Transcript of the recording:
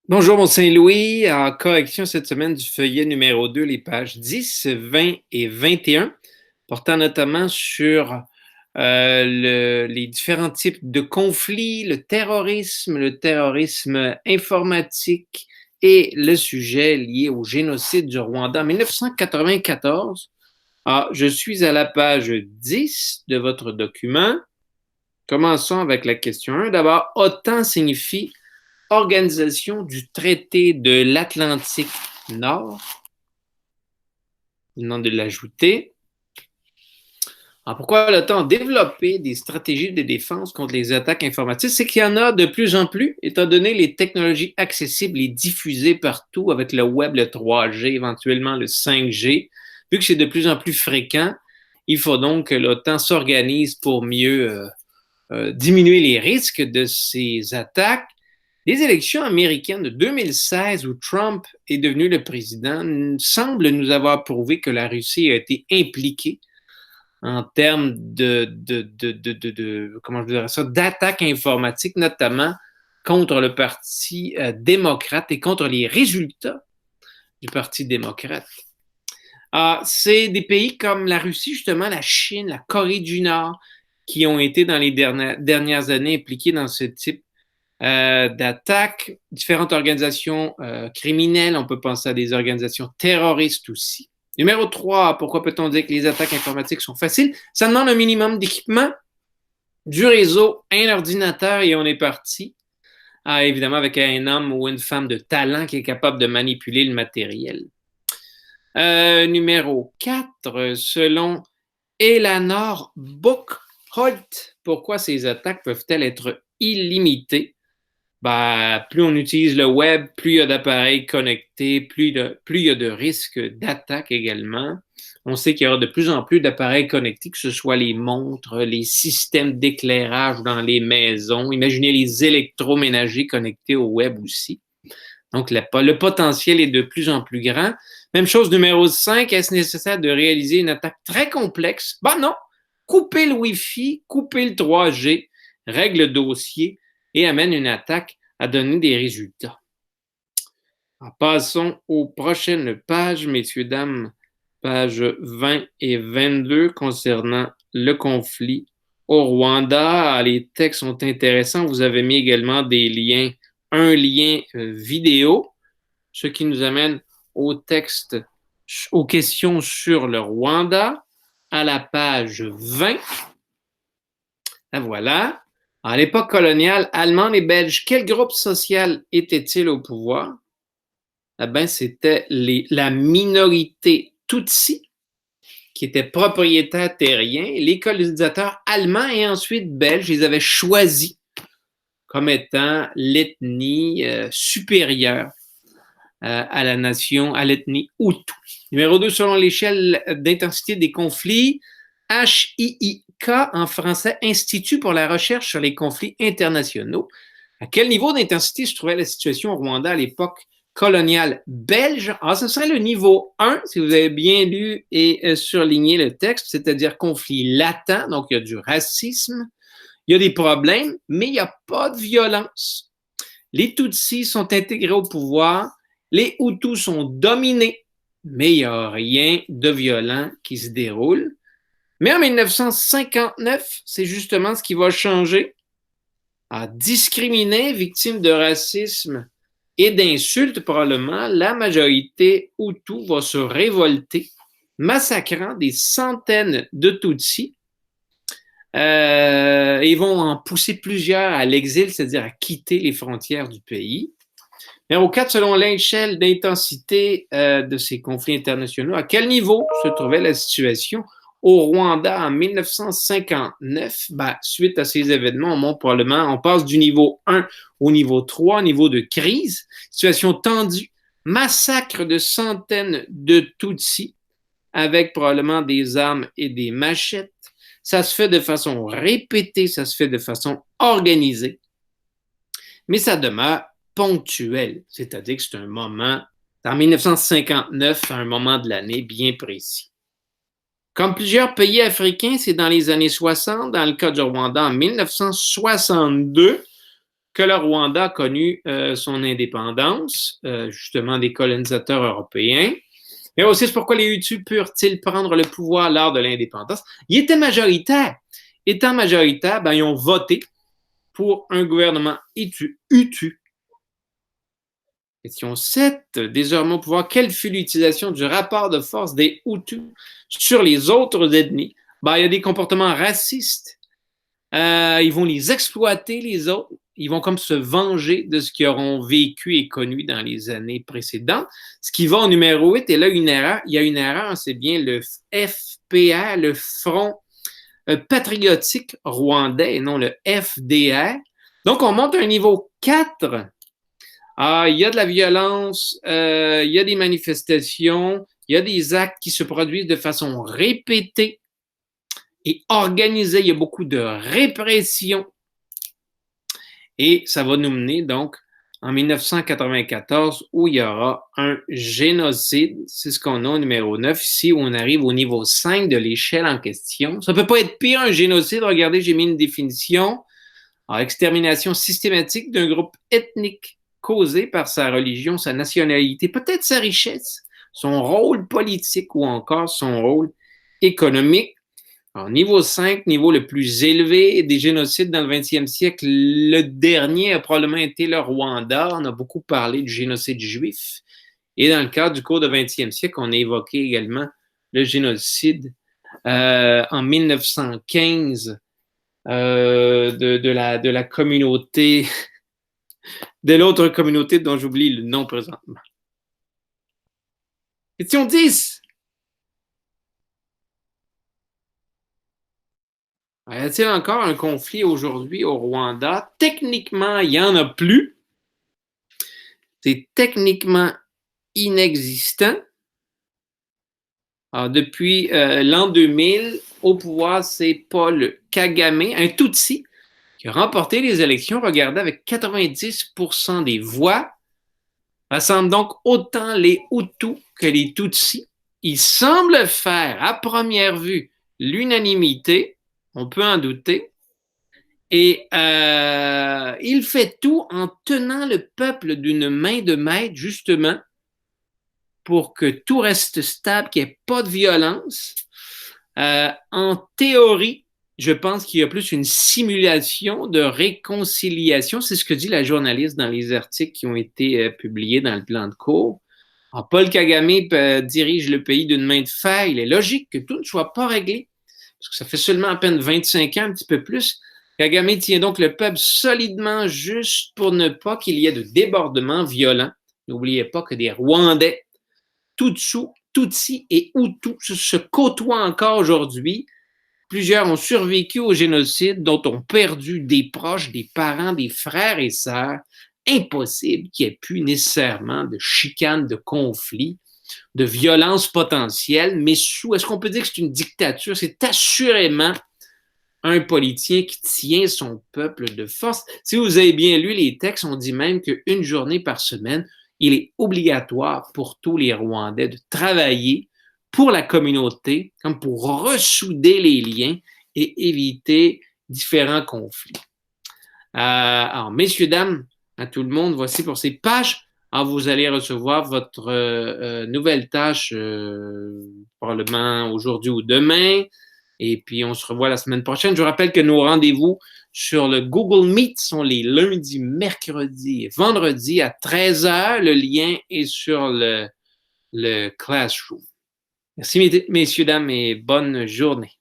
Bonjour, mon Saint-Louis. En correction cette semaine du feuillet numéro 2, les pages 10, 20 et 21, portant notamment sur les différents types de conflits, le terrorisme informatique et le sujet lié au génocide du Rwanda en 1994. Je suis à la page 10 de votre document. Commençons avec la question 1. D'abord, OTAN signifie Organisation du traité de l'Atlantique Nord. Il demande de l'ajouter. Alors, pourquoi l'OTAN a développé des stratégies de défense contre les attaques informatiques? C'est qu'il y en a de plus en plus, étant donné les technologies accessibles et diffusées partout avec le web, le 3G, éventuellement le 5G. Vu que c'est de plus en plus fréquent, il faut donc que l'OTAN s'organise pour mieux diminuer les risques de ces attaques. Les élections américaines de 2016, où Trump est devenu le président, semblent nous avoir prouvé que la Russie a été impliquée en termes comment je dirais ça, d'attaques informatiques, notamment contre le Parti démocrate et contre les résultats du Parti démocrate. C'est des pays comme la Russie, justement, la Chine, la Corée du Nord, qui ont été dans les dernières années impliqués dans ce type d'attaques, différentes organisations criminelles, on peut penser à des organisations terroristes aussi. Numéro 3, pourquoi peut-on dire que les attaques informatiques sont faciles? Ça demande un minimum d'équipement, du réseau, un ordinateur et on est parti. Évidemment, avec un homme ou une femme de talent qui est capable de manipuler le matériel. Numéro 4, selon Eleanor Buchholz, pourquoi ces attaques peuvent-elles être illimitées? Plus on utilise le web, plus il y a d'appareils connectés, plus il y a de risques d'attaque également. On sait qu'il y aura de plus en plus d'appareils connectés, que ce soit les montres, les systèmes d'éclairage dans les maisons. Imaginez les électroménagers connectés au web aussi. Donc, le potentiel est de plus en plus grand. Même chose, numéro 5, est-ce nécessaire de réaliser une attaque très complexe? Non. Coupez le Wi-Fi, coupez le 3G, règle le dossier et amène une attaque à donner des résultats. Alors, passons aux prochaines pages, messieurs, dames, pages 20 et 22 concernant le conflit au Rwanda. Les textes sont intéressants. Vous avez mis également des liens, un lien vidéo, ce qui nous amène au texte, aux questions sur le Rwanda, à la page 20. Voilà. À l'époque coloniale allemande et belge, quel groupe social était-il au pouvoir? C'était la minorité Tutsi, qui était propriétaire terrien. Les colonisateurs allemands et ensuite belges, ils avaient choisi comme étant l'ethnie supérieure à la nation, à l'ethnie Hutu. Numéro 2, selon l'échelle d'intensité des conflits, HIIK en français, Institut pour la recherche sur les conflits internationaux. À quel niveau d'intensité se trouvait la situation au Rwanda à l'époque coloniale belge? Ce serait le niveau 1, si vous avez bien lu et surligné le texte, c'est-à-dire conflit latent, donc il y a du racisme, il y a des problèmes, mais il n'y a pas de violence. Les Tutsis sont intégrés au pouvoir, les Hutus sont dominés, mais il n'y a rien de violent qui se déroule. Mais en 1959, c'est justement ce qui va changer. Discriminés, victimes de racisme et d'insultes probablement, la majorité Hutu va se révolter, massacrant des centaines de Tutsis. Ils vont en pousser plusieurs à l'exil, c'est-à-dire à quitter les frontières du pays. Numéro 4, selon l'échelle d'intensité de ces conflits internationaux, à quel niveau se trouvait la situation au Rwanda en 1959? Suite à ces événements, on passe du niveau 1 au niveau 3, niveau de crise, situation tendue, massacre de centaines de Tutsis avec probablement des armes et des machettes. Ça se fait de façon répétée, ça se fait de façon organisée, mais ça demeure ponctuel, c'est-à-dire que c'est un moment, en 1959, un moment de l'année bien précis. Comme plusieurs pays africains, c'est dans les années 60, dans le cas du Rwanda en 1962, que le Rwanda a connu son indépendance, justement des colonisateurs européens. Mais aussi, c'est pourquoi les Hutus purent-ils prendre le pouvoir lors de l'indépendance. Ils étaient majoritaires. Étant majoritaires, ben, ils ont voté pour un gouvernement Hutu. Question 7. Désormais au pouvoir, quelle fut l'utilisation du rapport de force des Hutus sur les autres ethnies? Ben, il y a des comportements racistes. Ils vont les exploiter, les autres. Ils vont comme se venger de ce qu'ils auront vécu et connu dans les années précédentes. Ce qui va au numéro 8, et là, une erreur. Il y a une erreur, c'est bien le FPR, le Front patriotique rwandais, et non le FDR. Donc, on monte à un niveau 4. Il y a de la violence, il y a des manifestations, il y a des actes qui se produisent de façon répétée et organisée. Il y a beaucoup de répression. Et ça va nous mener donc en 1994 où il y aura un génocide. C'est ce qu'on a au numéro 9 ici, où on arrive au niveau 5 de l'échelle en question. Ça ne peut pas être pire un génocide. Regardez, j'ai mis une définition. Extermination systématique d'un groupe ethnique causé par sa religion, sa nationalité, peut-être sa richesse, son rôle politique ou encore son rôle économique. Alors, niveau 5, niveau le plus élevé des génocides dans le 20e siècle, le dernier a probablement été le Rwanda. On a beaucoup parlé du génocide juif. Et dans le cadre du cours du 20e siècle, on a évoqué également le génocide en 1915 de la communauté, de l'autre communauté dont j'oublie le nom présentement. Question 10. Y a-t-il encore un conflit aujourd'hui au Rwanda? Techniquement, il n'y en a plus. C'est techniquement inexistant. Alors, depuis l'an 2000, au pouvoir, c'est Paul Kagame, un Tutsi, qui a remporté les élections, regardez, avec 90% des voix. Rassemble donc autant les Hutus que les Tutsis. Il semble faire, à première vue, l'unanimité. On peut en douter. Et il fait tout en tenant le peuple d'une main de maître, justement, pour que tout reste stable, qu'il n'y ait pas de violence. En théorie, je pense qu'il y a plus une simulation de réconciliation. C'est ce que dit la journaliste dans les articles qui ont été publiés dans le plan de cours. Alors, Paul Kagame dirige le pays d'une main de fer. Il est logique que tout ne soit pas réglé, parce que ça fait seulement à peine 25 ans, un petit peu plus. Kagame tient donc le peuple solidement juste pour ne pas qu'il y ait de débordements violents. N'oubliez pas que des Rwandais, Tutsis et Hutus se côtoient encore aujourd'hui. Plusieurs ont survécu au génocide, d'autres ont perdu des proches, des parents, des frères et sœurs. Impossible qu'il y ait plus nécessairement de chicanes, de conflits, de violences potentielles, mais est-ce qu'on peut dire que c'est une dictature? C'est assurément un politicien qui tient son peuple de force. Si vous avez bien lu les textes, on dit même qu'une journée par semaine, il est obligatoire pour tous les Rwandais de travailler pour la communauté, comme pour ressouder les liens et éviter différents conflits. Alors, messieurs, dames, à tout le monde, voici pour ces pages. Alors, vous allez recevoir votre nouvelle tâche probablement aujourd'hui ou demain. Et puis, on se revoit la semaine prochaine. Je vous rappelle que nos rendez-vous sur le Google Meet sont les lundis, mercredis et vendredis à 13h. Le lien est sur le Classroom. Merci, messieurs, dames, et bonne journée.